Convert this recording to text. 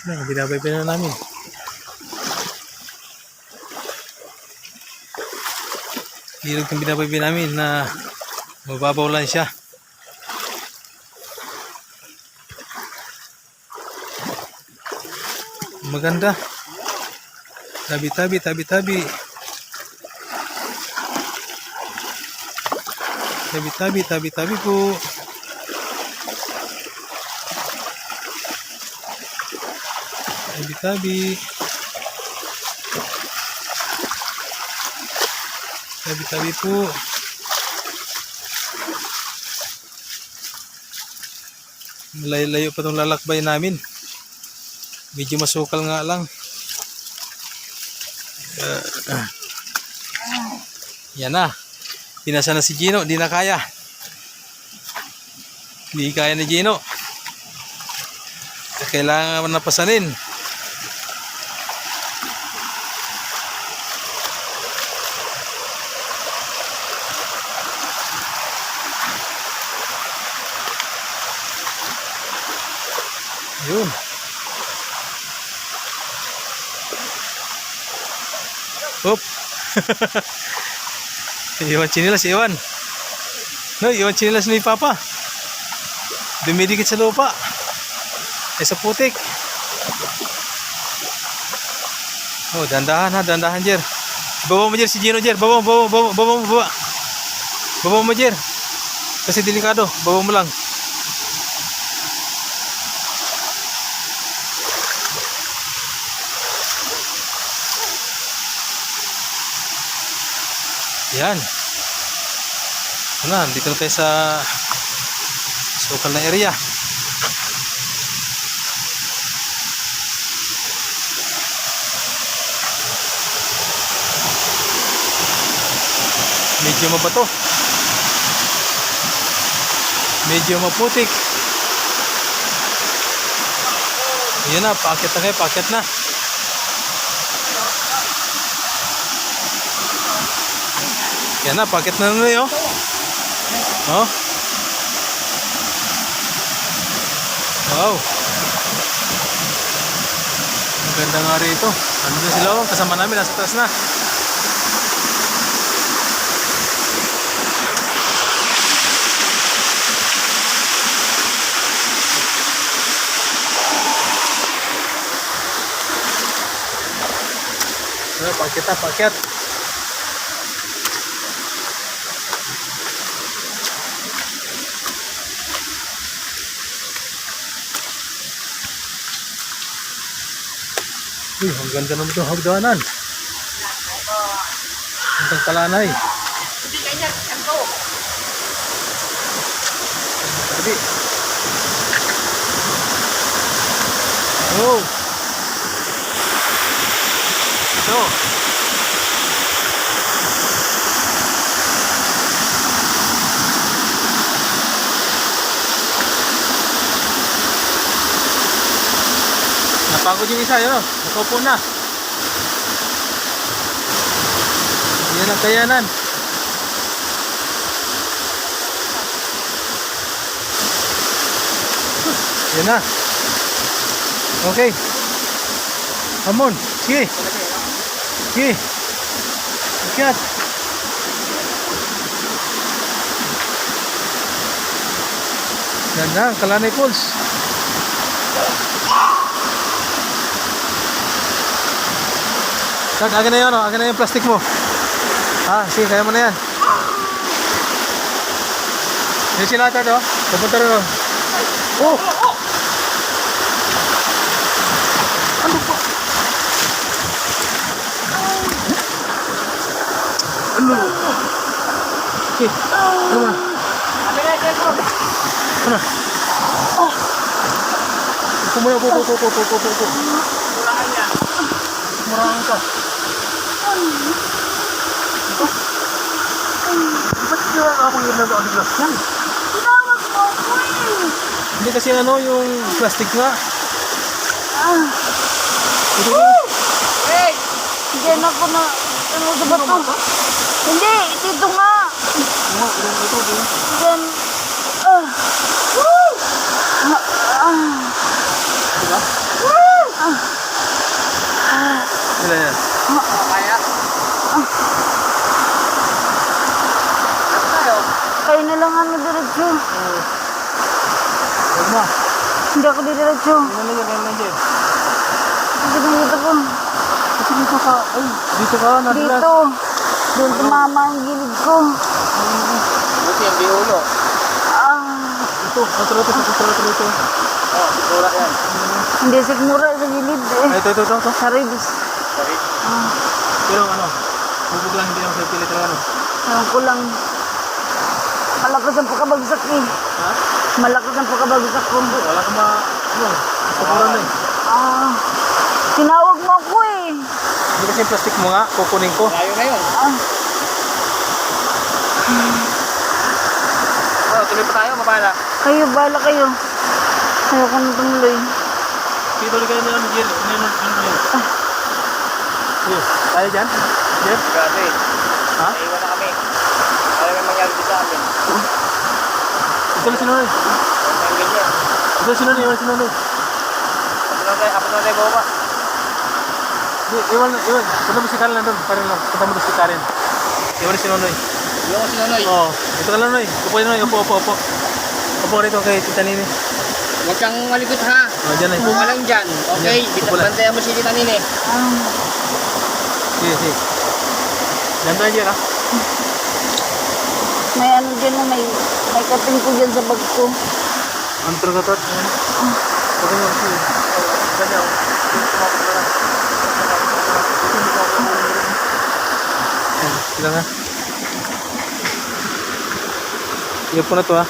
Yan, binabaybay na namin. Hirog yung binabaybay namin na mababaw lang siya. Maganda. Tabi-tabi, tabi-tabi. Tabi-tabi, tabi-tabi po. Tabi-tabi. Tabi-tabi po. Layo-layo pa itong lalakbay namin. Medyo masukal nga lang. Yan na. Pinasa na si Gino. Di na kaya. Di kaya ni Gino. Kailangan napasanin. Yun. Hop. Iwan chinilas, iwan. No, iwan chinilas ni Papa. Dumidikit sa lupa. Ay sa putik. Oh, dandahan ha, dandahan Jer. Bawa mo Jer si Gino Jer. Bawa mo. Bawa mo Jer. Kasi delikado, bawa mo lang. Yan. Ano, dito na tayo sa sukal na area. Medyo mabato. Medyo maputik. Yan na, paakyat na kayo, paakyat na. Yan na, pakit na nyo yun. Oh. Wow. Ang ganda nga rito. Nandun sila oh, kasama namin, nasa taas na. Pakit na, pakit. Uy, ang ganda naman itong hagdanan. Ang kalanay. Sabi. Oh. Ito. Napagod yung isa, yun o. Nakaupo na. Yan ang kayanan. Yan na. Okay. Come on. Sige. Sige. Ikat. Ganda, Kalanay Falls. Kag, akin na yun, akin na yung plastic mo. Ah, sige, kaya mo na yan. Yung sinata to, pupunta rin. Oh! Ano pa? Ano? Okay, ano ba? Ano? Oh! Kumuya, po. Marang ka. Ba't kaya ako yun na biglas yan? Tinawag mo ako eh. Hindi kasi ano yung plastic nga. Hey! Diyan ako na ano sa bato. Hindi, dito nga. Diyan. Diba? diretso. Huwag mo. Hindi ako diretso. Yan lang dyan. Hindi ko dito po. Kasi dito ka. Ay, dito ka. Nadulas. Dito. Doon tumama ang gilid ko. Buti yung bihulo. Ito. Ito. Oh, sigura yan. Hindi sigmura sa gilid eh. Ito. Sa ribs. Sorry. Pero ano, bubog lang hindi naman sa pilit ng ano. Alam ko lang. Malakas ang pagkabagsak eh. Ha? Malakas ang pagkabagsak ko. Wala ka ano, kapulan na eh. Tinawag mo ako eh. Hindi kasi yung plastic mo nga, kukunin ko. Layo na yun. Oh, tuloy pa tayo, mapala. Kayo, bahala kayo. Ayoko na tumuloy. Sige, tuloy kayo na Jer. Sige, tayo dyan? Jer? Grabe. Ha? Naiwan na kami. Ano may mangyari dito sa amin? Ito na sinunod. Ang ganyan. Ito na sinunod. Apat na tayo baba. Iwan. Punta mo si Karen nandun. Parang lang. Punta mo si Karen. Iwan si Nonoy. Yung si Nonoy. Oo. Ito ka lang, Nonoy. Upo yun, Nonoy. Upo. Upo rito kay Tita Nini. Huwag kang malikot ha. Dyan eh. Upo ka lang dyan. Okay? Upo lang. Bantayan mo si Tita Nini. Sige. Ganda Jer, ha? May ano dyan na may kating ko dyan sa bag ko. Antro ka tot. Okay mo. Ganyan. Sila nga. Iyo po na to ha.